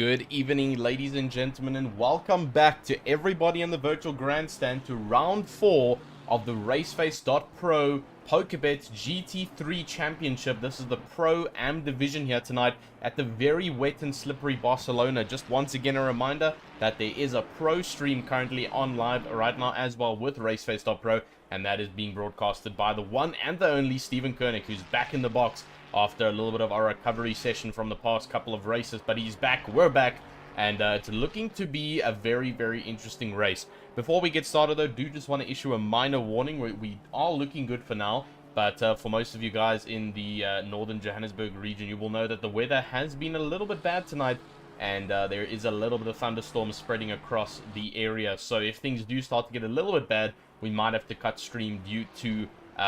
Good evening, ladies and gentlemen, and welcome back to everybody in the virtual grandstand to round 4 of the RaceFace.Pro PokerBet GT3 Championship. This is the Pro Am division here tonight at the very wet and slippery Barcelona. Just once again a reminder that there is a pro stream currently on live right now as well with RaceFace.Pro, and that is being broadcasted by the one and the only Steven Koenig, who's back in the box after a little bit of our recovery session from the past couple of races. But he's back, we're back, and it's looking to be a very, very interesting race. Before we get started though, do just want to issue a minor warning. We are looking good for now, but for most of you guys in the northern Johannesburg region, you will know that the weather has been a little bit bad tonight, and there is a little bit of thunderstorms spreading across the area. So if things do start to get a little bit bad, we might have to cut stream due to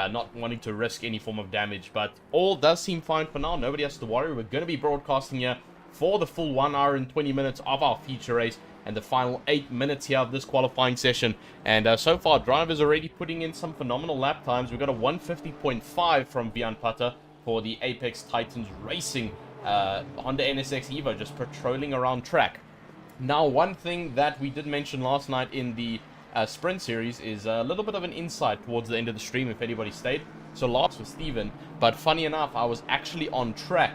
not wanting to risk any form of damage. But all does seem fine for now. Nobody has to worry. We're going to be broadcasting here for the full 1 hour and 20 minutes of our feature race and the final 8 minutes here of this qualifying session. And so far, drivers already putting in some phenomenal lap times. We've got a 150.5 from Vian Pata for the Apex Titans Racing Honda NSX Evo, just patrolling around track. Now, one thing that we did mention last night in the sprint series is a little bit of an insight towards the end of the stream, if anybody stayed. So last was Steven, but funny enough, I was actually on track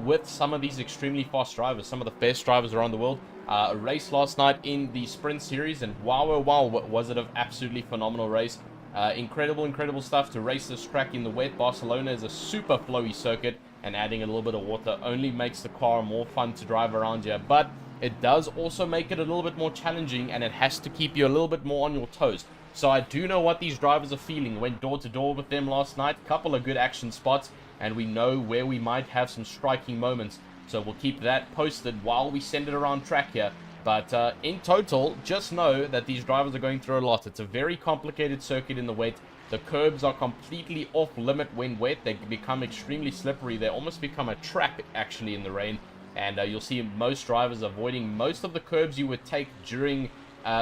with some of these extremely fast drivers, some of the best drivers around the world. A race last night in the sprint series, and wow, oh, wow, was it an absolutely phenomenal race. Incredible stuff to race this track in the wet. Barcelona is a super flowy circuit, and adding a little bit of water only makes the car more fun to drive around here. But it does also make it a little bit more challenging, and it has to keep you a little bit more on your toes. So I do know what these drivers are feeling. Went door to door with them last night. Couple of good action spots, and we know where we might have some striking moments. So we'll keep that posted while we send it around track here. But in total, just know that these drivers are going through a lot. It's a very complicated circuit in the wet. The curbs are completely off limit when wet. They become extremely slippery. They almost become a trap actually in the rain. And you'll see most drivers avoiding most of the curbs you would take during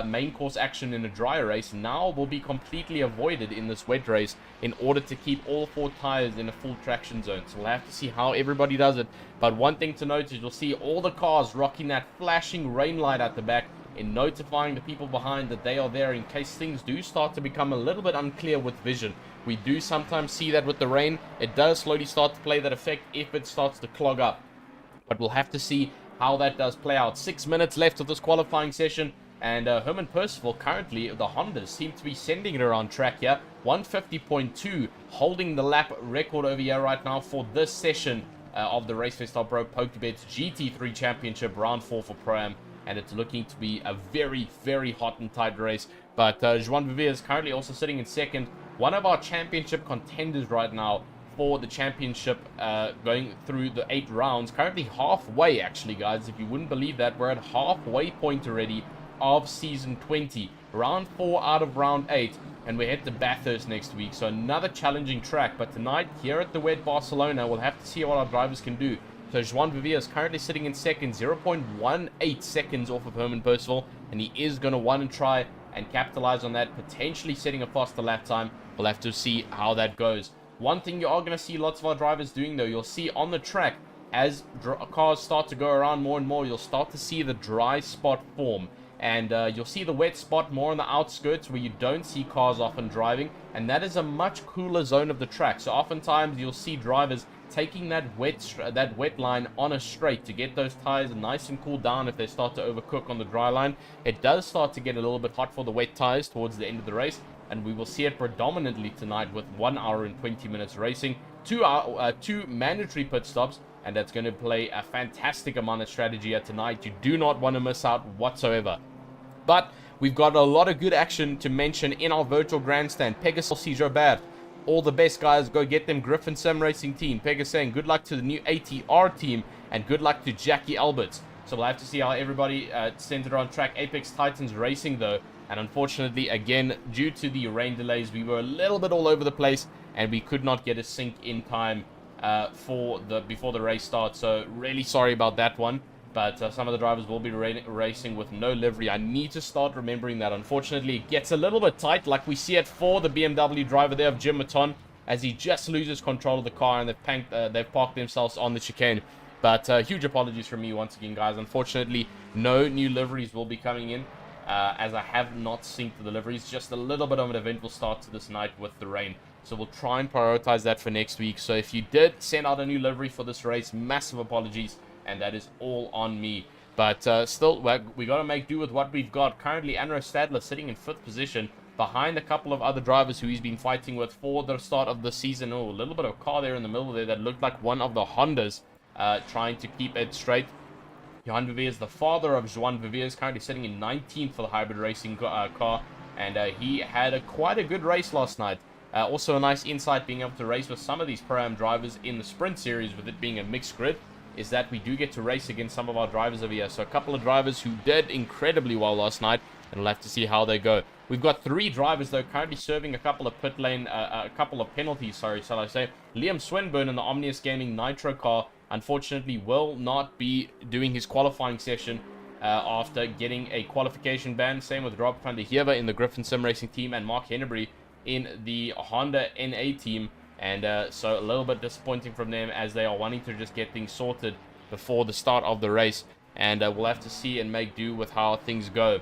main course action in a dry race now will be completely avoided in this wet race in order to keep all 4 tires in a full traction zone. So we'll have to see how everybody does it. But one thing to note is you'll see all the cars rocking that flashing rain light at the back in notifying the people behind that they are there in case things do start to become a little bit unclear with vision. We do sometimes see that with the rain. It does slowly start to play that effect if it starts to clog up. But we'll have to see how that does play out. 6 minutes left of this qualifying session. And Herman Percival, currently, the Hondas seem to be sending it around track here. 150.2, holding the lap record over here right now for this session of the RaceFace.Pro PokerBet GT3 Championship, round 4 for Pro-Am. And it's looking to be a very, very hot and tight race. But Joan Vivier is currently also sitting in second. One of our championship contenders right now for the championship, going through the 8 rounds. Currently halfway, actually, guys. If you wouldn't believe that, we're at halfway point already of season 20. Round 4 out of round 8. And we head to Bathurst next week. So another challenging track. But tonight, here at the wet Barcelona, we'll have to see what our drivers can do. So Joan Vivier is currently sitting in second. 0.18 seconds off of Herman Percival. And he is going to want to try and capitalize on that, potentially setting a faster lap time. We'll have to see how that goes. One thing you are going to see lots of our drivers doing, though, you'll see on the track, as cars start to go around more and more, you'll start to see the dry spot form. And you'll see the wet spot more on the outskirts where you don't see cars often driving. And that is a much cooler zone of the track. So oftentimes you'll see drivers taking that wet line on a straight to get those tires nice and cool down if they start to overcook on the dry line. It does start to get a little bit hot for the wet tires towards the end of the race. And we will see it predominantly tonight with 1 hour and 20 minutes racing. 2 mandatory pit stops. And that's going to play a fantastic amount of strategy here tonight. You do not want to miss out whatsoever. But we've got a lot of good action to mention in our virtual grandstand. Pegasus C. Jobert, all the best, guys. Go get them Griffin Sim Racing team. Pegasus saying good luck to the new ATR team. And good luck to Jackie Alberts. So we'll have to see how everybody sends it around track. Apex Titans Racing, though. And unfortunately, again, due to the rain delays, we were a little bit all over the place. And we could not get a sync in time before the race starts. So really sorry about that one. But some of the drivers will be racing with no livery. I need to start remembering that. Unfortunately, it gets a little bit tight, like we see it for the BMW driver there of Jim Maton, as he just loses control of the car, and they've parked themselves on the chicane. But huge apologies from me once again, guys. Unfortunately, no new liveries will be coming in, as I have not synced the liveries. Just a little bit of an eventful start to this night with the rain. So we'll try and prioritize that for next week. So if you did send out a new livery for this race, massive apologies, and that is all on me. But still, we got to make do with what we've got. Currently, Anro Stadler sitting in 5th position, behind a couple of other drivers who he's been fighting with for the start of the season. Oh, a little bit of car there in the middle there that looked like one of the Hondas, trying to keep it straight. Johan Viviers, the father of Joan Viviers, currently sitting in 19th for the hybrid racing car, and he had quite a good race last night. Also a nice insight being able to race with some of these Pro-Am drivers in the sprint series, with it being a mixed grid, is that we do get to race against some of our drivers over here. So a couple of drivers who did incredibly well last night, and we'll have to see how they go. We've got 3 drivers, though, currently serving a couple of pit lane, a couple of penalties, sorry, shall I say. Liam Swinburne in the Omnius Gaming Nitro car, unfortunately, will not be doing his qualifying session after getting a qualification ban. Same with Rob van der Heever in the Griffin Sim Racing team and Mark Hennebury in the Honda NA team. And so a little bit disappointing from them, as they are wanting to just get things sorted before the start of the race. And we'll have to see and make do with how things go.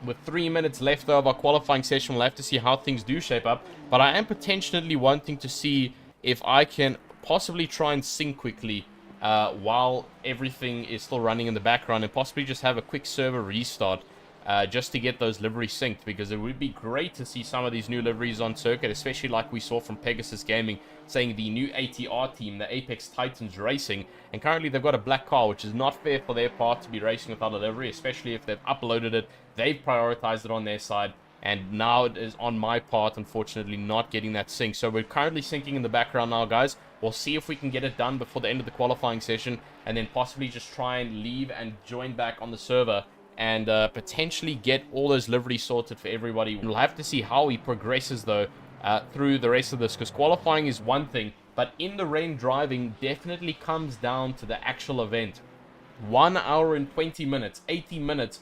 With 3 minutes left of our qualifying session, we'll have to see how things do shape up. But I am potentially wanting to see if I can possibly try and sync quickly while everything is still running in the background, and possibly just have a quick server restart just to get those liveries synced, because it would be great to see some of these new liveries on circuit, especially like we saw from Pegasus Gaming, saying the new ATR team, the Apex Titans Racing, and currently they've got a black car, which is not fair for their part to be racing without a livery, especially if they've uploaded it, they've prioritized it on their side, and now it is on my part, unfortunately, not getting that sync. So we're currently syncing in the background now, guys. We'll see if we can get it done before the end of the qualifying session, and then possibly just try and leave and join back on the server, and potentially get all those liveries sorted for everybody. We'll have to see how he progresses, though, through the rest of this, because qualifying is one thing, but in the rain driving definitely comes down to the actual event. 1 hour and 20 minutes, 80 minutes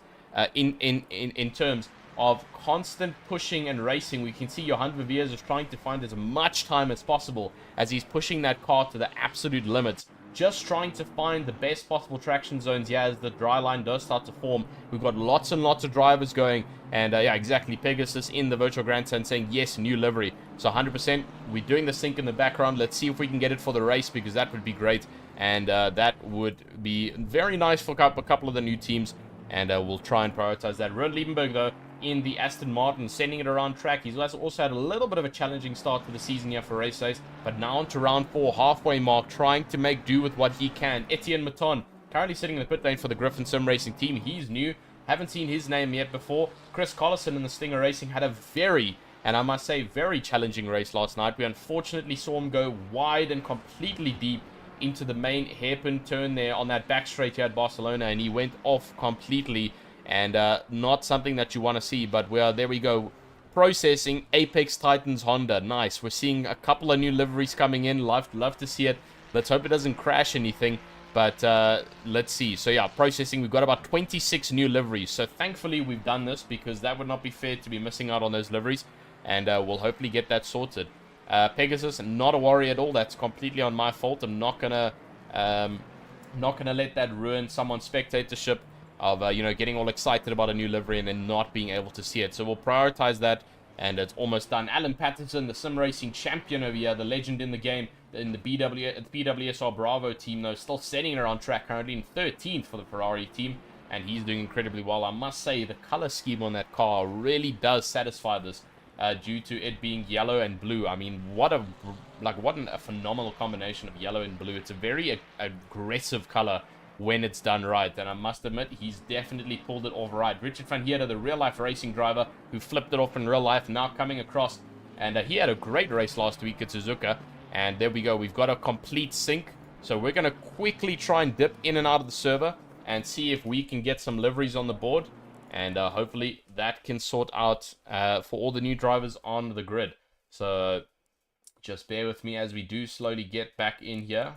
in terms of constant pushing and racing. We can see Johan Viviers is trying to find as much time as possible as he's pushing that car to the absolute limits, just trying to find the best possible traction zones here as the dry line does start to form. We've got lots and lots of drivers going, and yeah, exactly, Pegasus in the virtual grandstand saying yes, new livery. So 100%, we're doing the sync in the background. Let's see if we can get it for the race, because that would be great, and that would be very nice for a couple of the new teams, and we'll try and prioritize that. Ron Liebenberg, though, in the Aston Martin, sending it around track. He's also had a little bit of a challenging start to the season here for RaceFace, but now onto round 4, halfway mark, trying to make do with what he can. Etienne Maton, currently sitting in the pit lane for the Griffin Sim Racing team. He's new. Haven't seen his name yet before. Chris Collison in the Stinger Racing had a very, and I must say, very challenging race last night. We unfortunately saw him go wide and completely deep into the main hairpin turn there on that back straight here at Barcelona, and he went off completely, and not something that you want to see. But there we go, processing Apex Titans Honda. Nice. We're seeing a couple of new liveries coming in. Love to see it. Let's hope it doesn't crash anything, but let's see. So yeah, processing. We've got about 26 new liveries, so thankfully we've done this, because that would not be fair to be missing out on those liveries, and we'll hopefully get that sorted. Pegasus, not a worry at all. That's completely on my fault. I'm not gonna let that ruin someone's spectatorship of getting all excited about a new livery and then not being able to see it. So we'll prioritize that, and it's almost done. Alan Patterson, the sim racing champion over here, the legend in the game, in the BWSR Bravo team, though, still sitting around track, currently in 13th for the Ferrari team, and he's doing incredibly well. I must say, the color scheme on that car really does satisfy this, due to it being yellow and blue. I mean, what a phenomenal combination of yellow and blue. It's a very aggressive color when it's done right, and I must admit, he's definitely pulled it off right. Richard van Heerden, the real-life racing driver who flipped it off in real life, now coming across, and he had a great race last week at Suzuka, and there we go. We've got a complete sync, so we're going to quickly try and dip in and out of the server and see if we can get some liveries on the board, and hopefully that can sort out for all the new drivers on the grid. So just bear with me as we do slowly get back in here.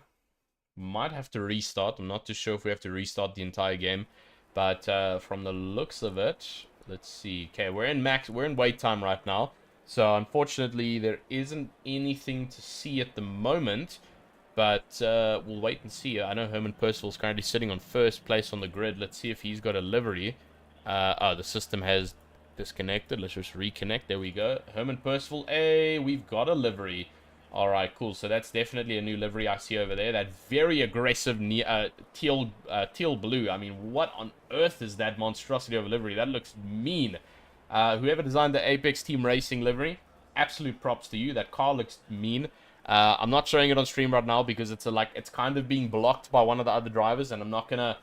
Might have to restart. I'm not too sure if we have to restart the entire game, but from the looks of it, let's see. Okay, we're in wait time right now, so unfortunately there isn't anything to see at the moment, But we'll wait and see. I know Herman Percival's currently sitting on first place on the grid. Let's see if he's got a livery. Oh, the system has disconnected. Let's just reconnect. There we go. Herman Percival. Hey, we've got a livery. All right, cool. So that's definitely a new livery I see over there. That very aggressive teal blue. I mean, what on earth is that monstrosity of a livery? That looks mean. Whoever designed the Apex Team Racing livery, absolute props to you. That car looks mean. I'm not showing it on stream right now because it's kind of being blocked by one of the other drivers, and I'm not gonna,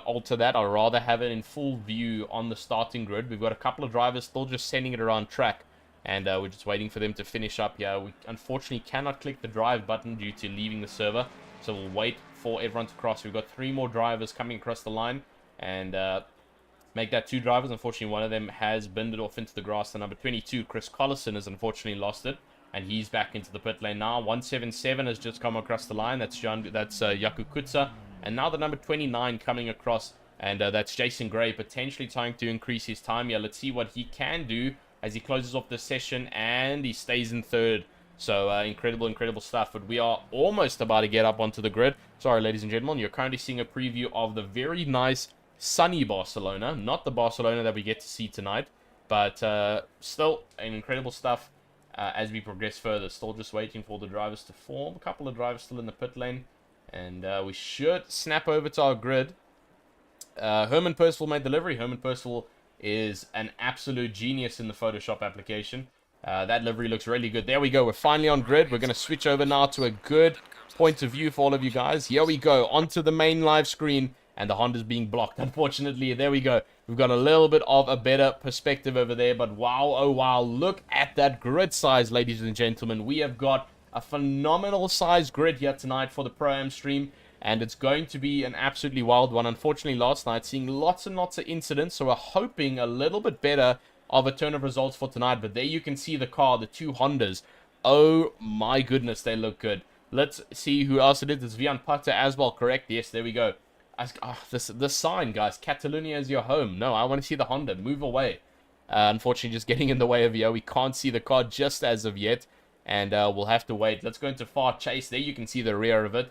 alter that. I'd rather have it in full view on the starting grid. We've got a couple of drivers still just sending it around track, and we're just waiting for them to finish up here. We unfortunately cannot click the drive button due to leaving the server, so we'll wait for everyone to cross. We've got 3 more drivers coming across the line, and make that 2 drivers. Unfortunately, one of them has binned it off into the grass. The number 22, Chris Collison, has unfortunately lost it, and he's back into the pit lane now. 177 has just come across the line. That's Yaku Kutsa. And now the number 29 coming across, and that's Jason Gray, potentially trying to increase his time here. Let's see what he can do as he closes off the session, and he stays in 3rd. So incredible stuff. But we are almost about to get up onto the grid. Sorry, ladies and gentlemen, you're currently seeing a preview of the very nice sunny Barcelona. Not the Barcelona that we get to see tonight, but still an incredible stuff. As we progress further, still just waiting for the drivers to form. A couple of drivers still in the pit lane, and we should snap over to our grid. Herman Percival made delivery. Herman Percival is an absolute genius in the Photoshop application. That livery looks really good. There we go. We're finally on grid. We're going to switch over now to a good point of view for all of you guys. Here we go, onto the main live screen, and the Honda's being blocked, unfortunately. There we go. We've got a little bit of a better perspective over there, but wow, oh wow, look at that grid size, ladies and gentlemen. We have got a phenomenal size grid here tonight for the Pro-Am stream, and it's going to be an absolutely wild one. Unfortunately, last night, seeing lots and lots of incidents, so we're hoping a little bit better of a turn of results for tonight. But there you can see the car, the 2 Hondas. Oh my goodness, they look good. Let's see who else it is. It's Vian Pata as well, correct? Yes, there we go. This sign, guys. Catalonia is your home. No, I want to see the Honda. Move away. Unfortunately, just getting in the way of here. We can't see the car just as of yet, and we'll have to wait. Let's go into far chase. There you can see the rear of it.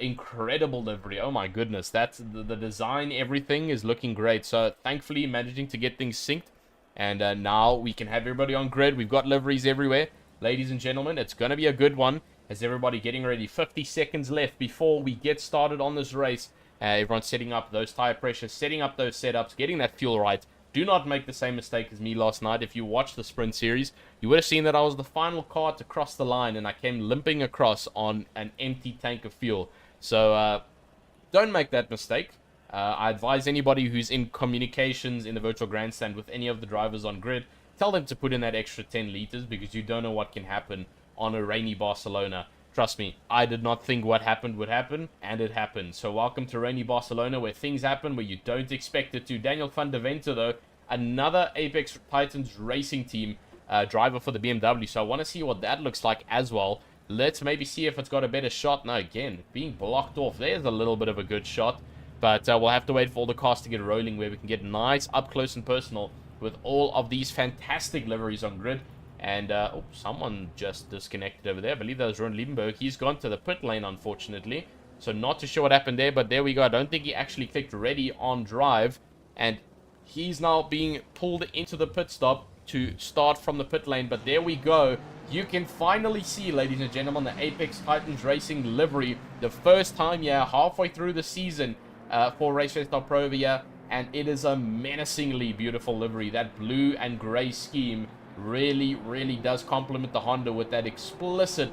Incredible livery. Oh my goodness. That's the design. Everything is looking great. So thankfully, managing to get things synced, and now we can have everybody on grid. We've got liveries everywhere. Ladies and gentlemen, it's going to be a good one. As everybody getting ready. 50 seconds left before we get started on this race. Everyone's setting up those tire pressures, setting up those setups, getting that fuel right. Do not make the same mistake as me last night. If you watched the sprint series, you would have seen that I was the final car to cross the line, and I came limping across on an empty tank of fuel. So don't make that mistake. I advise anybody who's in communications in the virtual grandstand with any of the drivers on grid, tell them to put in that extra 10 liters, because you don't know what can happen on a rainy Barcelona. Trust me, I did not think what happened would happen, and it happened. So welcome to rainy Barcelona, where things happen where you don't expect it to. Daniel van der Venter, though, another Apex Titans racing team driver for the BMW. So I want to see what that looks like as well. Let's maybe see if it's got a better shot. No, again, being blocked off. There's a little bit of a good shot. But we'll have to wait for all the cars to get rolling, where we can get nice up close and personal with all of these fantastic liveries on grid. And, oh, someone just disconnected over there. I believe that was Ron Liebenberg. He's gone to the pit lane, unfortunately. So not too sure what happened there, but there we go. I don't think he actually clicked ready on drive. And he's now being pulled into the pit stop to start from the pit lane. But there we go. You can finally see, ladies and gentlemen, the Apex Titans Racing livery. The first time, yeah, halfway through the season for RaceFace.Pro over here. And it is a menacingly beautiful livery. That blue and gray scheme really does complement the Honda with that explicit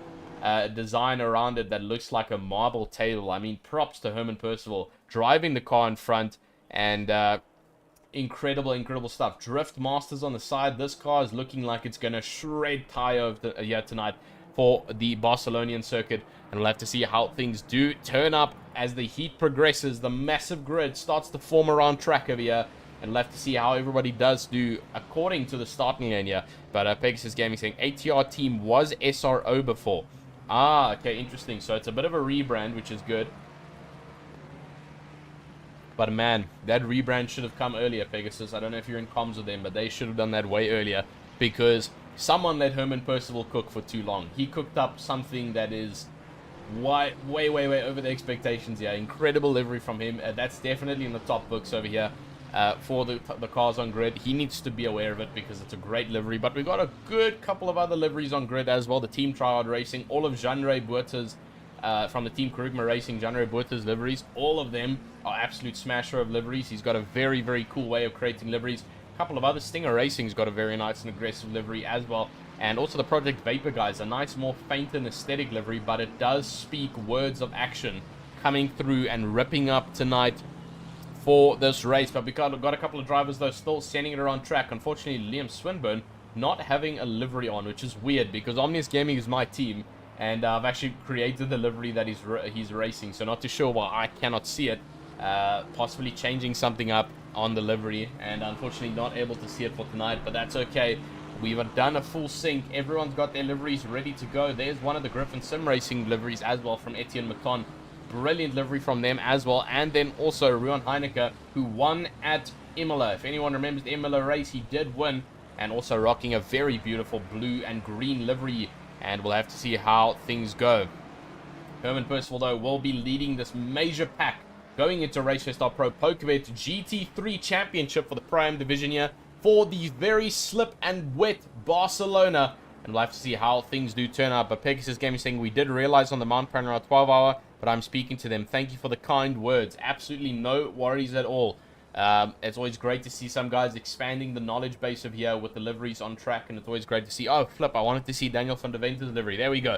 design around it that looks like a marble table. I mean, props to Herman Percival driving the car in front, and incredible stuff. Drift Masters on the side. This car is looking like it's going to shred tire here tonight for the Barcelonian circuit, and we'll have to see how things do turn up as the heat progresses. The massive grid starts to form around track over here, and we'll have to see how everybody does do according to the starting lane here. But Pegasus Gaming saying ATR team was SRO before. Ah, okay, interesting. So it's a bit of a rebrand, which is good. But man, that rebrand should have come earlier, Pegasus. I don't know if you're in comms with them, but they should have done that way earlier, because someone let Herman Percival cook for too long. He cooked up something that is way over the expectations here. Incredible livery from him. That's definitely in the top books over here for the cars on grid. He needs to be aware of it because it's a great livery. But we got a good couple of other liveries on grid as well. The Team Tryhard Racing, all of Jean-Ray Buerta's from the Team Karugma Racing, Jean-Ray Buerta's liveries. All of them are absolute smasher of liveries. He's got a very cool way of creating liveries. A couple of other Stinger Racing's got a very nice and aggressive livery as well. And also the Project Vapor guys, a nice, more faint and aesthetic livery, but it does speak words of action coming through and ripping up tonight for this race. But we got a couple of drivers, though, still sending it around track. Unfortunately, Liam Swinburne not having a livery on, which is weird because Omnius Gaming is my team, and I've actually created the livery that he's racing. So not too sure why I cannot see it. Possibly changing something up on the livery, and unfortunately not able to see it for tonight, but that's okay. We've done a full sync. Everyone's got their liveries ready to go. There's one of the Griffin Sim Racing liveries as well from Etienne Maton. Brilliant livery from them as well. And then also Ruan Heineke, who won at Imola. If anyone remembers the Imola race, he did win. And also rocking a very beautiful blue and green livery. And we'll have to see how things go. Herman Percival, though, will be leading this major pack going into RaceFace.Pro PokerBet GT3 Championship for the Prime Division here, for the very slip and wet Barcelona, and we'll have to see how things do turn out. But Pegasus Gaming saying, we did realize on the Mount Panorama 12 hour, but I'm speaking to them. Thank you for the kind words. Absolutely no worries at all. It's always great to see some guys expanding the knowledge base of here with the liveries on track, and it's always great to see. Oh, flip, I wanted to see Daniel van der Venter's livery. There we go.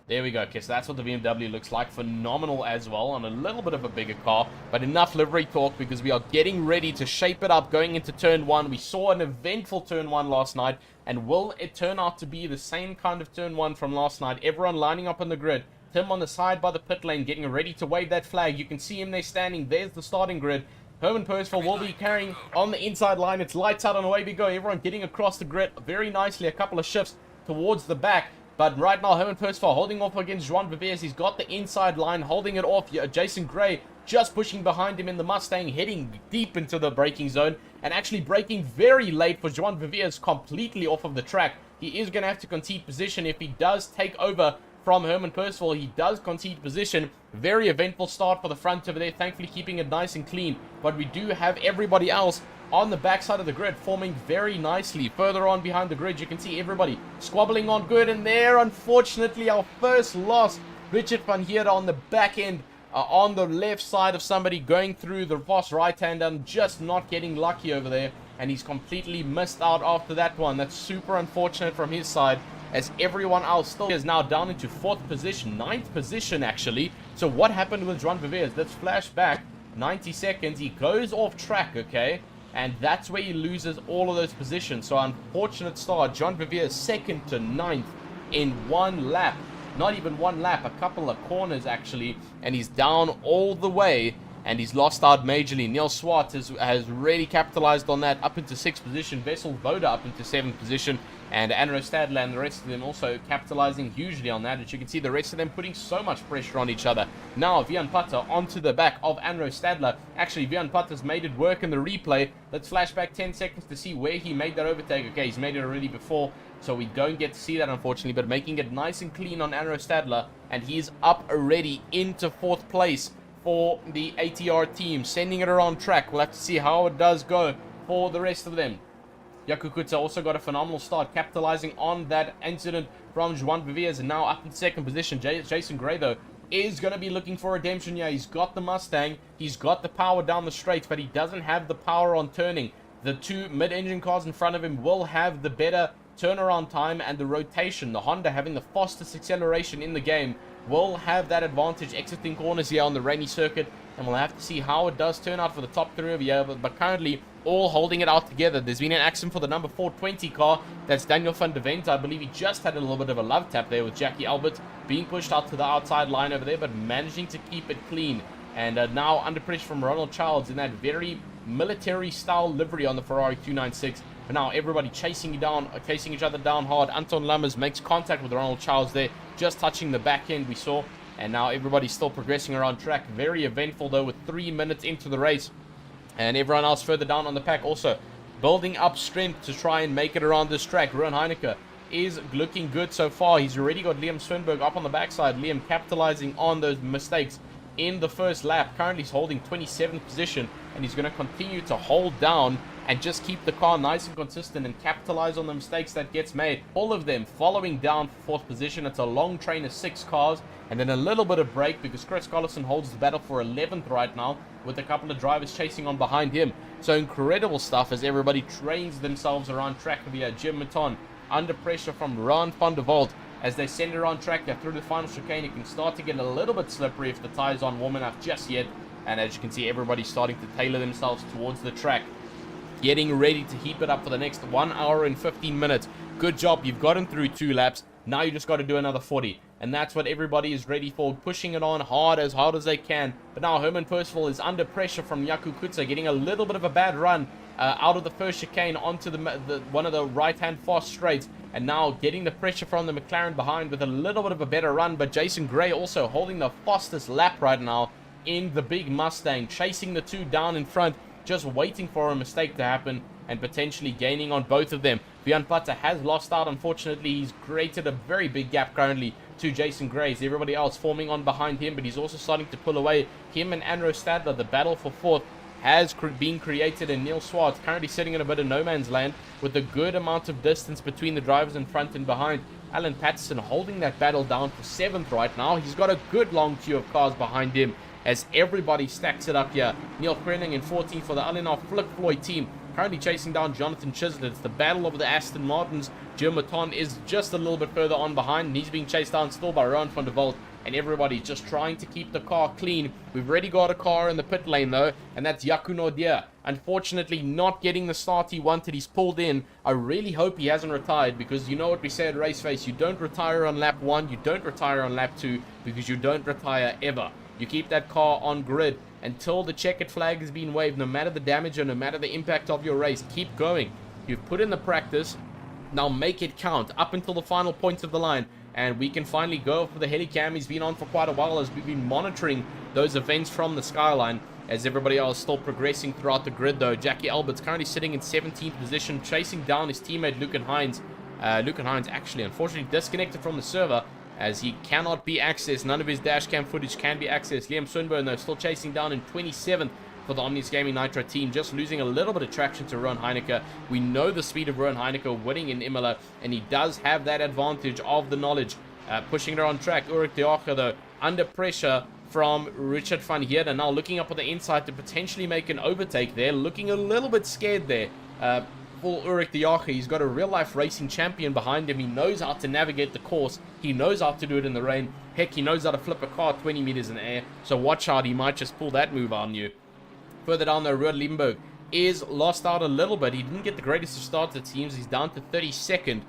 There we go. Okay, so that's what the BMW looks like. Phenomenal as well on a little bit of a bigger car. But enough livery talk because we are getting ready to shape it up going into turn 1. We saw an eventful turn 1 last night. And will it turn out to be the same kind of turn 1 from last night? Everyone lining up on the grid. Tim on the side by the pit lane getting ready to wave that flag. You can see him there standing. There's the starting grid. Herman Percival will be carrying on the inside line. It's lights out and away we go. Everyone getting across the grid very nicely. A couple of shifts towards the back. But right now, Herman Percival holding off against Joan Viviers. He's got the inside line, holding it off. Jason Gray just pushing behind him in the Mustang, heading deep into the braking zone, and actually braking very late for Joan Viviers, completely off of the track. He is going to have to concede position if he does take over from Herman Percival. He does concede position. Very eventful start for the front over there, thankfully keeping it nice and clean. But we do have everybody else on the backside of the grid forming very nicely. Further on behind the grid, you can see everybody squabbling on good, and there, unfortunately, our first loss. Richard van Heerde on the back end, on the left side of somebody going through the fast right hand and just not getting lucky over there, and he's completely missed out after that one. That's super unfortunate from his side, as everyone else still is now down into 4th position, 9th position actually. So what happened with Joan Viviers? Let's flash back 90 seconds. He goes off track, okay, and that's where he loses all of those positions. So unfortunate start. Joan Viviers 2nd to 9th in 1 lap. Not even 1 lap, a couple of corners actually, and he's down all the way, and he's lost out majorly. Neil Swart has really capitalized on that, up into 6th position. Vessel Voda up into 7th position, and Anro Stadler and the rest of them also capitalizing hugely on that. As you can see, the rest of them putting so much pressure on each other. Now Vian Putter onto the back of Anro Stadler. Actually, Vian Putter's made it work in the replay. Let's flash back 10 seconds to see where he made that overtake. Okay, he's made it already before, so we don't get to see that, unfortunately, but making it nice and clean on Anro Stadler, and he's up already into 4th place for the ATR team, sending it around track. We'll have to see how it does go for the rest of them. Yakukuta also got a phenomenal start, capitalizing on that incident from Joan Viviers, and now up in 2nd position. Jason Gray, though, is going to be looking for redemption here. He's got the Mustang, he's got the power down the straight, but he doesn't have the power on turning. The 2 mid-engine cars in front of him will have the better turnaround time and the rotation. The Honda, having the fastest acceleration in the game, will have that advantage exiting corners here on the rainy circuit, and we'll have to see how it does turn out for the top 3 over here, but currently all holding it out together. There's been an accident for the number 420 car. That's Daniel van der Venter. I believe he just had a little bit of a love tap there with Jackie Albert being pushed out to the outside line over there, but managing to keep it clean. And now under pressure from Ronald Childs in that very military style livery on the Ferrari 296. But now everybody chasing each other down hard. Anton Lammers makes contact with Ronald Childs there, just touching the back end we saw. And now everybody's still progressing around track. Very eventful though, with 3 minutes into the race. And everyone else further down on the pack also building up strength to try and make it around this track. Ruan Heineke is looking good so far. He's already got Liam Swinberg up on the backside. Liam capitalizing on those mistakes in the first lap. Currently he's holding 27th position, and he's going to continue to hold down and just keep the car nice and consistent and capitalize on the mistakes that gets made. All of them following down for 4th position. It's a long train of 6 cars, and then a little bit of break because Chris Collison holds the battle for 11th right now, with a couple of drivers chasing on behind him. So incredible stuff as everybody trains themselves around track via Jim Maton. Under pressure from Ron van der Walt as they send around track there through the final chicane. It can start to get a little bit slippery if the tires aren't warm enough just yet. And as you can see, everybody's starting to tailor themselves towards the track, getting ready to heat it up for the next 1 hour and 15 minutes. Good job, you've gotten through 2 laps. Now you just got to do another 40. And that's what everybody is ready for, pushing it on hard as they can. But now Herman Percival is under pressure from Yaku Kutsa, getting a little bit of a bad run out of the first chicane onto the one of the right-hand fast straights. And now getting the pressure from the McLaren behind with a little bit of a better run. But Jason Gray also holding the fastest lap right now in the big Mustang, chasing the 2 down in front, just waiting for a mistake to happen and potentially gaining on both of them. Björn Platter has lost out, unfortunately. He's created a very big gap currently to Jason Grays. Everybody else forming on behind him, but he's also starting to pull away. Him and Andro Stadler, the battle for 4th has been created, and Neil Swartz currently sitting in a bit of no man's land with a good amount of distance between the drivers in front and behind. Alan Patterson holding that battle down for 7th right now. He's got a good long queue of cars behind him as everybody stacks it up here. Neil Krenning in 14th for the Alinov Flick Floyd team, currently chasing down Jonathan Chislett. It's the battle of the Aston Martins. Jim Maton is just a little bit further on behind, and he's being chased down still by Ron van der Walt, and everybody's just trying to keep the car clean. We've already got a car in the pit lane though, and that's Yaku Nordia. Unfortunately not getting the start he wanted. He's pulled in. I really hope he hasn't retired, because you know what we say at RaceFace, you don't retire on lap 1, you don't retire on lap 2, because you don't retire ever. You keep that car on grid until the checkered flag has been waved, no matter the damage or no matter the impact of your race. Keep going. You've put in the practice, now make it count up until the final points of the line, and we can finally go for the helicam. He's been on for quite a while as we've been monitoring those events from the skyline, as everybody else still progressing throughout the grid though. Jackie Albert's currently sitting in 17th position, chasing down his teammate Lucan Hines. Lucan Hines actually unfortunately disconnected from the server, as he cannot be accessed. None of his dash cam footage can be accessed. Liam Swinburne though still chasing down in 27th for the Omnis Gaming Nitro team, just losing a little bit of traction to Rowan Heineke. We know the speed of Rowan Heineke winning in Imola, and he does have that advantage of the knowledge. Pushing it on track, Ulrich de Ache though under pressure from Richard van Heerden, now looking up on the inside to potentially make an overtake there, looking a little bit scared there. For Ulrich de Ache, he's got a real-life racing champion behind him. He knows how to navigate the course. He knows how to do it in the rain. Heck, he knows how to flip a car 20 meters in the air. So watch out, he might just pull that move on you. Further down though, Ruud Liebenberg is lost out a little bit. He didn't get the greatest of starts, it seems. He's down to 32nd.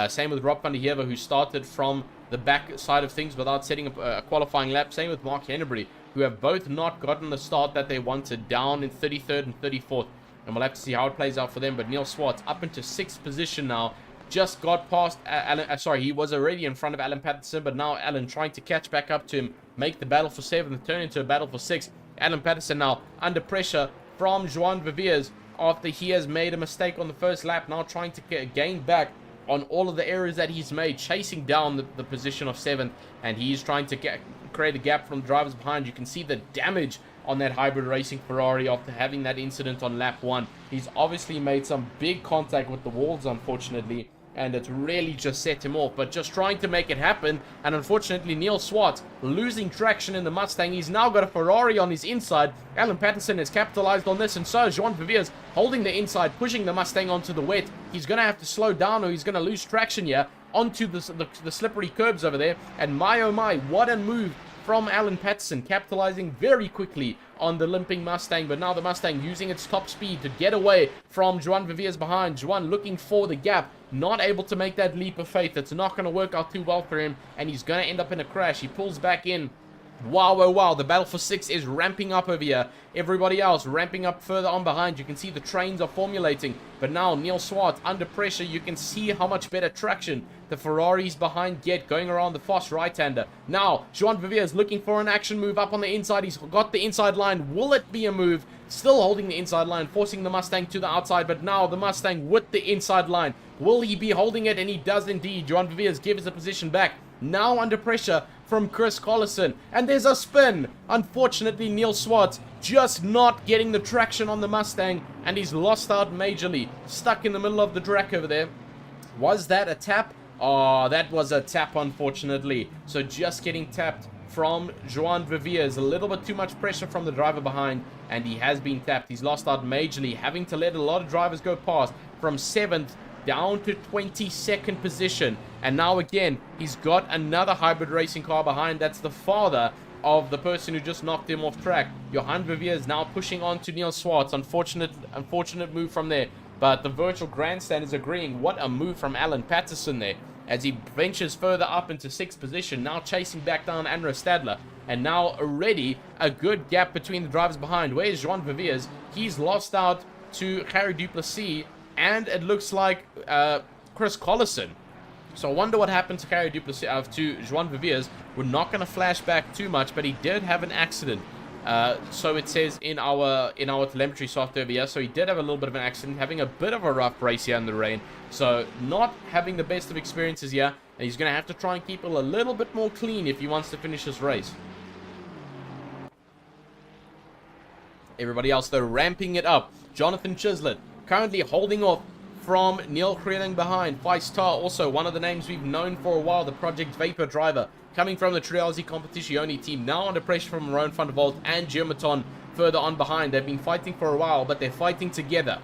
Same with Rob van der Heever, who started from the back side of things without setting up a qualifying lap. Same with Mark Hennebury, who have both not gotten the start that they wanted, down in 33rd and 34th. And we'll have to see how it plays out for them. But Neil Swartz up into 6th position now. Just got past Alan. Sorry, he was already in front of Alan Patterson, but now Alan trying to catch back up to him, make the battle for 7th, turn into a battle for 6th. Alan Patterson now under pressure from Joan Viviers after he has made a mistake on the first lap, now trying to gain back on all of the errors that he's made, chasing down the position of 7th, and he's trying to create a gap from the drivers behind. You can see the damage on that hybrid racing Ferrari after having that incident on lap 1. He's obviously made some big contact with the walls, unfortunately, and it's really just set him off, but just trying to make it happen. And unfortunately, Neil Swartz losing traction in the Mustang. He's now got a Ferrari on his inside. Alan Patterson has capitalized on this, and so is Joan Viviers holding the inside, pushing the Mustang onto the wet. He's going to have to slow down, or he's going to lose traction here onto the slippery curbs over there. And my oh my, what a move from Alan Patterson, capitalizing very quickly on the limping Mustang. But now the Mustang using its top speed to get away from Joan Viviers behind. Joan looking for the gap, not able to make that leap of faith. It's not going to work out too well for him, and he's going to end up in a crash. He pulls back in Wow, oh wow, the battle for 6 is ramping up over here. Everybody else ramping up further on behind. You can see the trains are formulating. But now, Neil Swart, under pressure, you can see how much better traction the Ferraris behind get, going around the fast right-hander. Now, Joan Vivier is looking for an action move up on the inside. He's got the inside line. Will it be a move? Still holding the inside line, forcing the Mustang to the outside. But now, the Mustang with the inside line. Will he be holding it? And he does indeed. Joan Vivier gives the position back. Now under pressure from Chris Collison. And there's a spin. Unfortunately, Neil Swart just not getting the traction on the Mustang. And he's lost out majorly. Stuck in the middle of the track over there. Was that a tap? Oh, that was a tap, unfortunately. So just getting tapped from Joan Viviers. A little bit too much pressure from the driver behind. And he has been tapped. He's lost out majorly. Having to let a lot of drivers go past from 7th down to 22nd position. And now again, he's got another hybrid racing car behind. That's the father of the person who just knocked him off track. Johan Vivier is now pushing on to Neil Swartz. Unfortunate move from there. But the virtual grandstand is agreeing. What a move from Alan Patterson there, as he ventures further up into 6th position. Now chasing back down Andrew Stadler. And now already a good gap between the drivers behind. Where's Joan Viviers? He's lost out to Harry Duplessis. And it looks like Chris Collison. So I wonder what happened to Harry Duplessis, to Joan Viviers. We're not going to flash back too much, but he did have an accident. So it says in our telemetry software over here. So he did have a little bit of an accident, having a bit of a rough race here in the rain. So not having the best of experiences here. And he's going to have to try and keep it a little bit more clean if he wants to finish this race. Everybody else, though, ramping it up. Jonathan Chislett currently holding off from Neil Kreeling behind. Feistar, also one of the names we've known for a while, the Project Vapor driver, coming from the Triazi Competizione team, now under pressure from Rowan van der Walt and Germaton further on behind. They've been fighting for a while, but they're fighting together.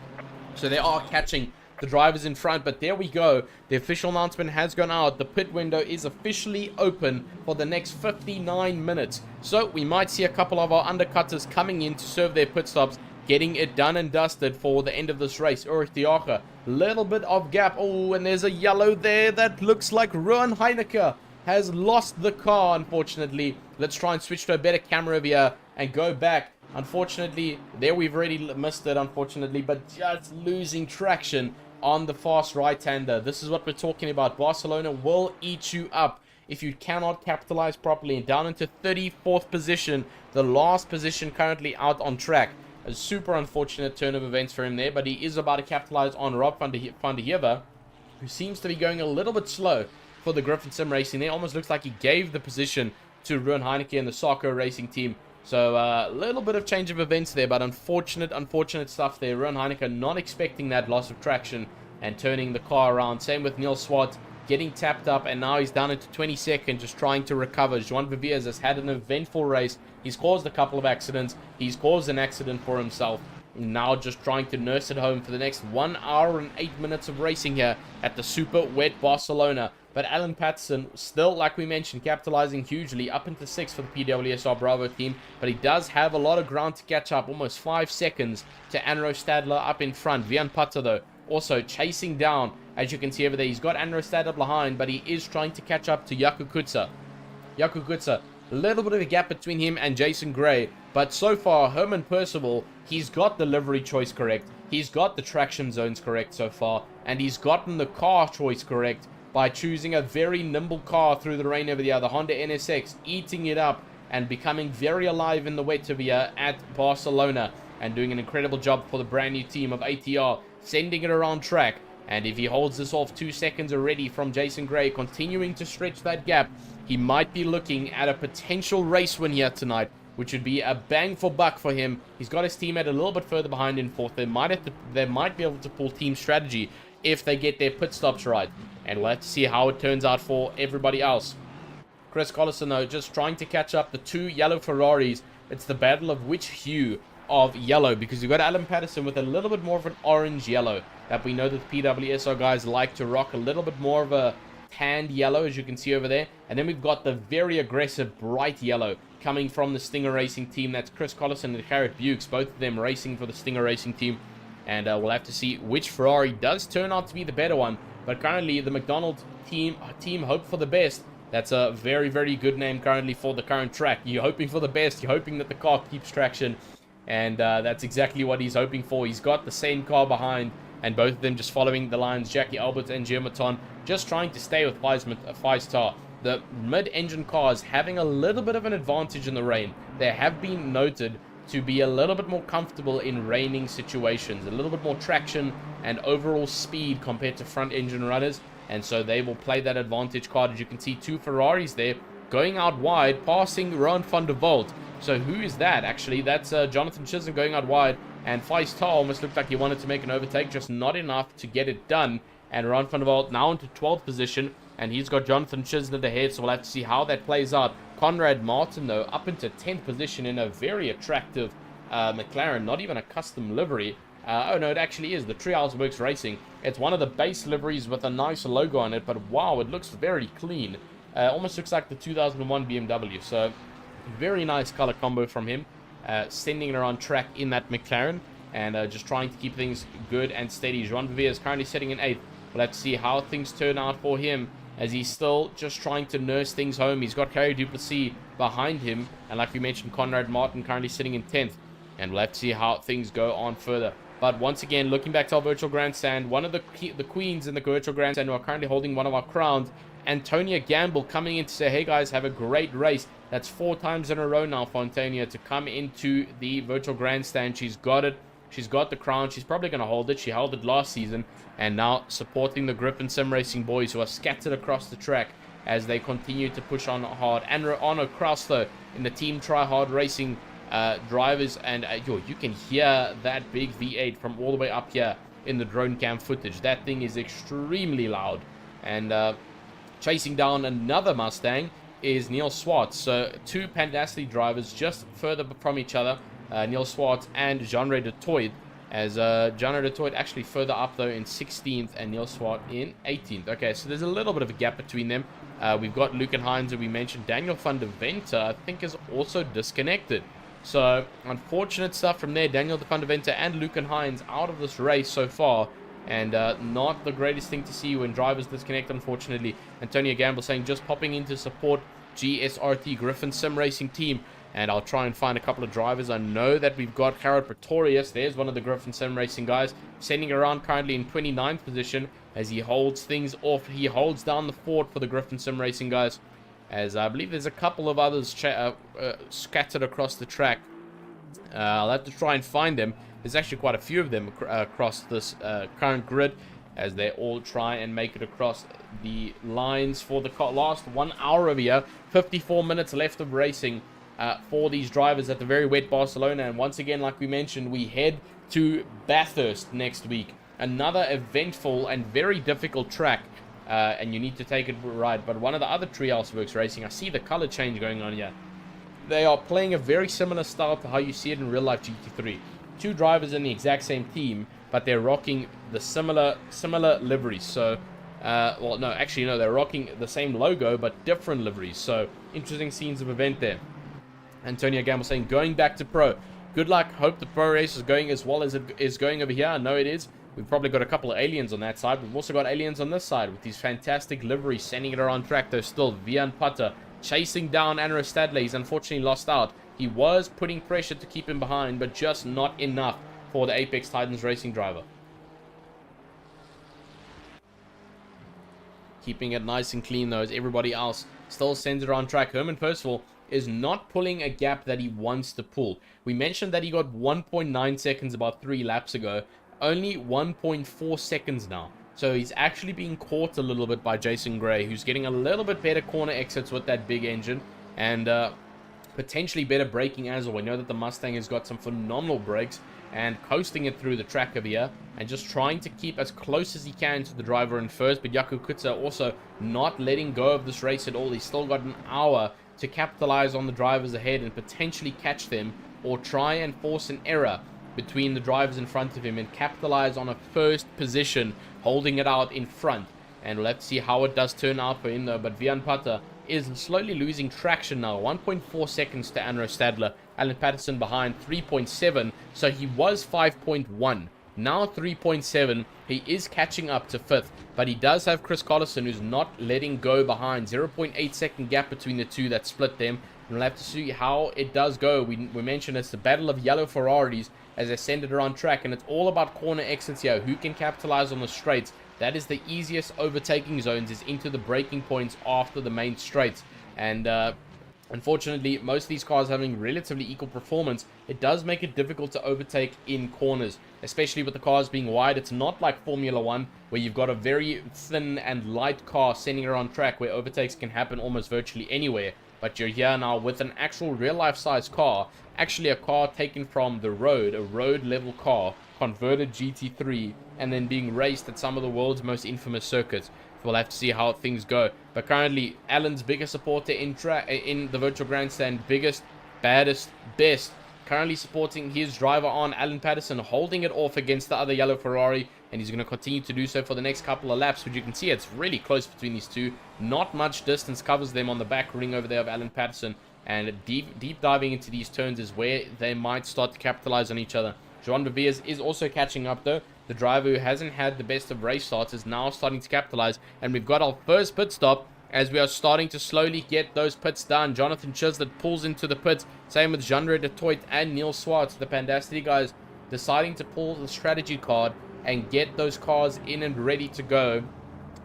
So they are catching the drivers in front, but there we go. The official announcement has gone out. The pit window is officially open for the next 59 minutes. So we might see a couple of our undercutters coming in to serve their pit stops, getting it done and dusted for the end of this race. Ulrich Diache, little bit of gap. Oh, and there's a yellow there. That looks like Rowan Heineke has lost the car, unfortunately. Let's try and switch to a better camera over here and go back. Unfortunately, there we've already missed it, unfortunately, but just losing traction on the fast right-hander. This is what we're talking about. Barcelona will eat you up if you cannot capitalize properly. And down into 34th position, the last position currently out on track. A super unfortunate turn of events for him there, but he is about to capitalize on Rob van der Heever, who seems to be going a little bit slow for the Griffin Sim Racing. There almost looks like he gave the position to Rowan Heineke and the Sarko Racing team. So a little bit of change of events there, but unfortunate stuff there. Rowan Heineke not expecting that loss of traction and turning the car around. Same with Neil Swart, getting tapped up, and now he's down into 22nd, just trying to recover. Joan Viviers has had an eventful race. He's caused a couple of accidents. He's caused an accident for himself. Now just trying to nurse it home for the next 1 hour and 8 minutes of racing here at the super wet Barcelona. But Alan Patterson, still, like we mentioned, capitalizing hugely up into 6th for the PWSR Bravo team. But he does have a lot of ground to catch up, almost 5 seconds to Anro Stadler up in front. Vian Putter, though, also chasing down. As you can see over there, he's got Anro Stadler behind, but he is trying to catch up to Jaco Kutza. Jaco Kutza, a little bit of a gap between him and Jason Gray. But so far, Herman Percival, he's got the livery choice correct. He's got the traction zones correct so far. And he's gotten the car choice correct by choosing a very nimble car through the rain over there. The Honda NSX, eating it up and becoming very alive in the wet over here at Barcelona. And doing an incredible job for the brand new team of ATR, sending it around track. And if he holds this off 2 seconds already from Jason Gray, continuing to stretch that gap, he might be looking at a potential race win here tonight, which would be a bang for buck for him. He's got his teammate a little bit further behind in 4th. They might be able to pull team strategy if they get their pit stops right. And we'll have to see how it turns out for everybody else. Chris Collison, though, just trying to catch up the 2 yellow Ferraris. It's the battle of which hue of yellow, because you've got Alan Patterson with a little bit more of an orange yellow that we know that the PWSR guys like to rock, a little bit more of a tanned yellow, as you can see over there. And then we've got the very aggressive bright yellow coming from the Stinger Racing team. That's Chris Collison and Garrett Bukes, both of them racing for the Stinger Racing team. And we'll have to see which Ferrari does turn out to be the better one. But currently, the McDonald team hope for the best That's a very, very good name currently for the current track. You're hoping for the best. You're hoping that the car keeps traction. And that's exactly what he's hoping for. He's got the same car behind, and both of them just following the lines. Jackie Albert and Geomaton just trying to stay with Five-Star. The mid-engine cars having a little bit of an advantage in the rain. They have been noted to be a little bit more comfortable in raining situations. A little bit more traction and overall speed compared to front-engine runners. And so they will play that advantage card. As you can see, 2 Ferraris there going out wide, passing Ron van der Walt. So who is that? Actually, that's Jonathan Chisholm going out wide. And Five-Star almost looked like he wanted to make an overtake, just not enough to get it done. And Ron van der Walt now into 12th position. And he's got Jonathan Chisholm ahead, so we'll have to see how that plays out. Conrad Martin, though, up into 10th position in a very attractive McLaren, not even a custom livery. Oh, no, it actually is. The Treehouse Works Racing. It's one of the base liveries with a nice logo on it, but wow, it looks very clean. Almost looks like the 2001 BMW, so very nice color combo from him. Sending it around track in that McLaren, and just trying to keep things good and steady. Joan Vivier is currently sitting in 8th. We'll have to see how things turn out for him, as he's still just trying to nurse things home. He's got Carrie Duplessis behind him, and like we mentioned, Conrad Martin currently sitting in 10th, and we'll have to see how things go on further. But once again, looking back to our virtual grandstand, one of the queens in the virtual grandstand who are currently holding one of our crowns, Antonia Gamble, coming in to say, hey guys, have a great race. That's 4 times in a row now for Antonia to come into the virtual grandstand. She's got it. She's got the crown. She's probably going to hold it. She held it last season, and now supporting the Griffin Sim Racing boys who are scattered across the track as they continue to push on hard. And Arno Kraus, though, in the Team Try Hard Racing drivers, and you can hear that big V8 from all the way up here in the drone cam footage. That thing is extremely loud. And chasing down another Mustang is Neil Swartz. So 2 Pandasli drivers just further from each other. Neil Swartz and Jean-Ray de Toit, as Jean-Ray de Toit actually further up though in 16th and Neil Swartz in 18th. Okay, so there's a little bit of a gap between them. We've got Luke and Hines, and we mentioned Daniel van der Venter, I think, is also disconnected. So unfortunate stuff from there. Daniel van der Venter and Luke and Hines out of this race so far, and not the greatest thing to see when drivers disconnect, unfortunately. Antonio Gamble saying just popping in to support GSRT Griffin Sim Racing team, and I'll try and find a couple of drivers. I know that we've got Harold Pretorius. There's one of the Griffin Sim Racing guys, sending around currently in 29th position as he holds things off. He holds down the fort for the Griffin Sim Racing guys, as I believe there's a couple of others scattered across the track. I'll have to try and find them. There's actually quite a few of them across this current grid, as they all try and make it across the lines for the last 1 hour of here. 54 minutes left of racing for these drivers at the very wet Barcelona. And once again, like we mentioned, we head to Bathurst next week. Another eventful and very difficult track, and you need to take it right. But one of the other Treehouse Works Racing, I see the color change going on here. They are playing a very similar style to how you see it in real life GT3. 2 drivers in the exact same team, but they're rocking the similar liveries. So, well, no, actually, no, they're rocking the same logo, but different liveries. So, interesting scenes of event there. Antonio Gamble saying, going back to pro. Good luck. Hope the pro race is going as well as it is going over here. I know it is. We've probably got a couple of aliens on that side. We've also got aliens on this side with these fantastic liveries sending it around track. Though still, Vian Putter chasing down Andrew Stadley. He's unfortunately lost out. He was putting pressure to keep him behind, but just not enough for the Apex Titans Racing driver. Keeping it nice and clean though, as everybody else still sends it around track. Herman Percival is not pulling a gap that he wants to pull. We mentioned that he got 1.9 seconds about 3 laps ago. Only 1.4 seconds now. So he's actually being caught a little bit by Jason Gray, who's getting a little bit better corner exits with that big engine, and potentially better braking as well. We know that the Mustang has got some phenomenal brakes, and coasting it through the track over here, and just trying to keep as close as he can to the driver in first. But Jaco Kutza also not letting go of this race at all. He's still got an hour to capitalize on the drivers ahead and potentially catch them, or try and force an error between the drivers in front of him and capitalize on a first position, holding it out in front. And we'll have to see how it does turn out for him though. But Vian Putter is slowly losing traction now. 1.4 seconds to Anro Stadler. Alan Patterson behind 3.7. So he was 5.1 now 3.7. He is catching up to 5th, but he does have Chris Collison, who's not letting go behind. 0.8 second gap between the two that split them. And we'll have to see how it does go. We mentioned it's the battle of yellow Ferraris as they send it around track, and it's all about corner exits here. Who can capitalize on the straights? That is the easiest overtaking zones, is into the braking points after the main straights. And unfortunately, most of these cars having relatively equal performance, it does make it difficult to overtake in corners, especially with the cars being wide. It's not like Formula 1, where you've got a very thin and light car sending around track where overtakes can happen almost virtually anywhere. But you're here now with an actual real-life size car, actually a car taken from the road, a road-level car, converted GT3, and then being raced at some of the world's most infamous circuits. We'll have to see how things go. But currently, Alan's biggest supporter in the virtual grandstand, biggest, baddest, best, currently supporting his driver on, Alan Patterson, holding it off against the other yellow Ferrari, and he's going to continue to do so for the next couple of laps, which you can see it's really close between these two. Not much distance covers them on the back ring over there of Alan Patterson, and deep diving into these turns is where they might start to capitalize on each other. Joan Beviers is also catching up though. The driver who hasn't had the best of race starts is now starting to capitalize, and we've got our first pit stop as we are starting to slowly get those pits done. Jonathan Chislett pulls into the pits, same with Jean-Ray Detroit and Neil Swartz, the Pandacity guys, deciding to pull the strategy card and get those cars in and ready to go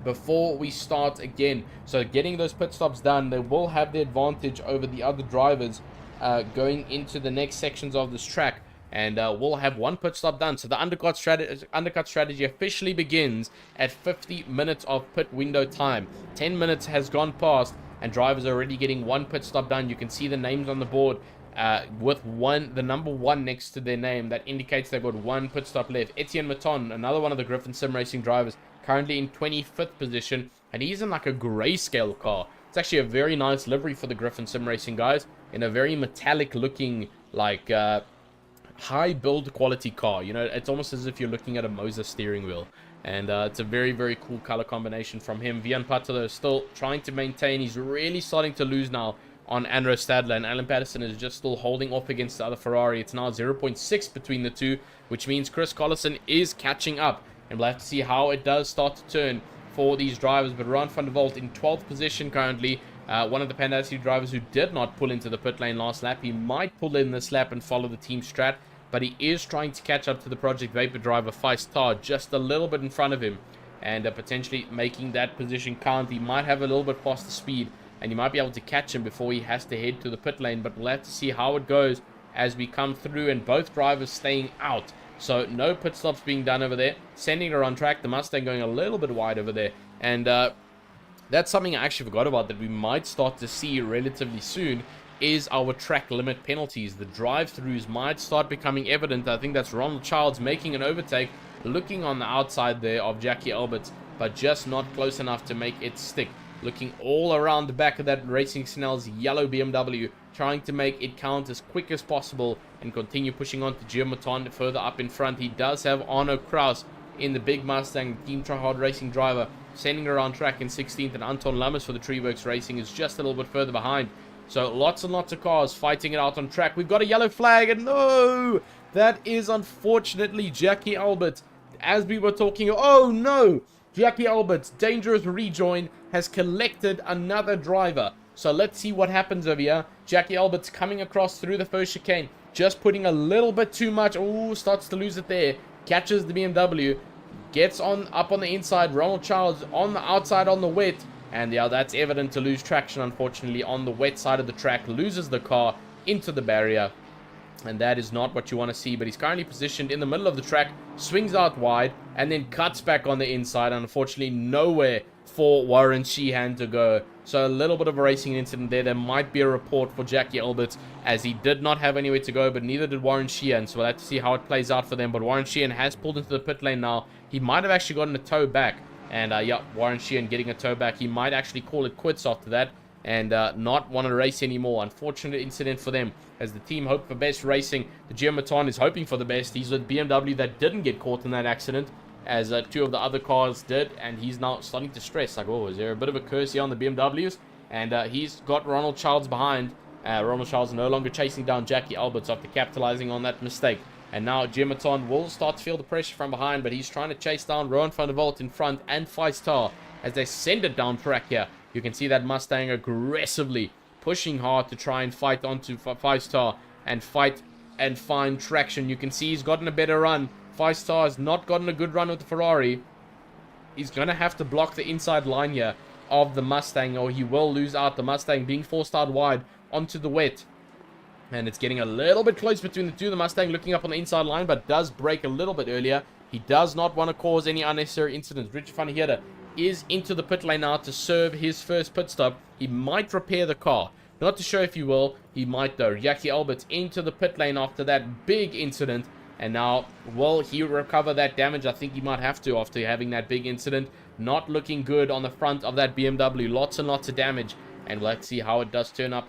before we start again. So getting those pit stops done, they will have the advantage over the other drivers going into the next sections of this track. And we'll have one pit stop done. So the undercut strategy officially begins at 50 minutes of pit window time. 10 minutes has gone past, and drivers are already getting one pit stop done. You can see the names on the board with the number 1 next to their name. That indicates they've got one pit stop left. Etienne Maton, another one of the Griffin Sim Racing drivers, currently in 25th position, and he's in like a grayscale car. It's actually a very nice livery for the Griffin Sim Racing guys, in a very metallic looking, like high build quality car. You know, it's almost as if you're looking at a Moser steering wheel, and it's a very, very cool color combination from him. Vian Patterson is still trying to maintain. He's really starting to lose now on Andro Stadler, and Alan Patterson is just still holding off against the other Ferrari. It's now 0.6 between the two, which means Chris Collison is catching up, and we'll have to see how it does start to turn for these drivers. But Ron van der Walt in 12th position currently, one of the Pandacity drivers who did not pull into the pit lane last lap. He might pull in this lap and follow the team strat, but he is trying to catch up to the Project Vapor driver, Feist Tar, just a little bit in front of him, and potentially making that position count. He might have a little bit faster speed, and you might be able to catch him before he has to head to the pit lane, but we'll have to see how it goes as we come through, and both drivers staying out. So no pit stops being done over there, sending her on track. The Mustang going a little bit wide over there, and that's something I actually forgot about that we might start to see relatively soon, is our track limit penalties. The drive-throughs might start becoming evident. I think that's Ronald Childs making an overtake, looking on the outside there of Jackie Alberts, but just not close enough to make it stick. Looking all around the back of that Racing Snell's yellow BMW, trying to make it count as quick as possible and continue pushing on to Giamatton further up in front. He does have Arno Kraus in the big Mustang, Team Tryhard Racing driver, sending around track in 16th, and Anton Lammers for the Treeworks Racing is just a little bit further behind. So lots and lots of cars fighting it out on track. We've got a yellow flag, and no! That is unfortunately Jackie Albert. As we were talking, oh no! Jackie Albert's dangerous rejoin has collected another driver. So let's see what happens over here. Jackie Albert's coming across through the first chicane, just putting a little bit too much. Oh, starts to lose it there. Catches the BMW, gets up on the inside. Ronald Childs on the outside on the wet. And yeah, that's evident to lose traction, unfortunately, on the wet side of the track. Loses the car into the barrier. And that is not what you want to see. But he's currently positioned in the middle of the track, swings out wide, and then cuts back on the inside. Unfortunately, nowhere for Warren Sheehan to go. So a little bit of a racing incident there. There might be a report for Jackie Alberts, as he did not have anywhere to go, but neither did Warren Sheehan. So we'll have to see how it plays out for them. But Warren Sheehan has pulled into the pit lane now. He might have actually gotten a tow back. And yeah, Warren Sheehan getting a tow back. He might actually call it quits after that and not want to race anymore. Unfortunate incident for them, as the team hoped for best racing. The Giamatton is hoping for the best. He's with BMW that didn't get caught in that accident, as two of the other cars did, and he's now starting to stress, like, oh, is there a bit of a curse here on the BMWs? And he's got Ronald Childs behind. Ronald Childs no longer chasing down Jackie Alberts after capitalizing on that mistake. And now Gematon will start to feel the pressure from behind, but he's trying to chase down Rowan van der Walt in front and Feistar as they send it down track here. You can see that Mustang aggressively pushing hard to try and fight onto Feistar and fight and find traction. You can see he's gotten a better run. Feistar has not gotten a good run with the Ferrari. He's going to have to block the inside line here of the Mustang, or he will lose out. The Mustang being forced out wide onto the wet. And it's getting a little bit close between the two. The Mustang looking up on the inside line, but does break a little bit earlier. He does not want to cause any unnecessary incidents. Richard van der Heerde is into the pit lane now to serve his first pit stop. He might repair the car. Not too sure if he will. He might though. Jackie Alberts into the pit lane after that big incident. And now, will he recover that damage? I think he might have to after having that big incident. Not looking good on the front of that BMW. Lots and lots of damage. And let's see how it does turn up.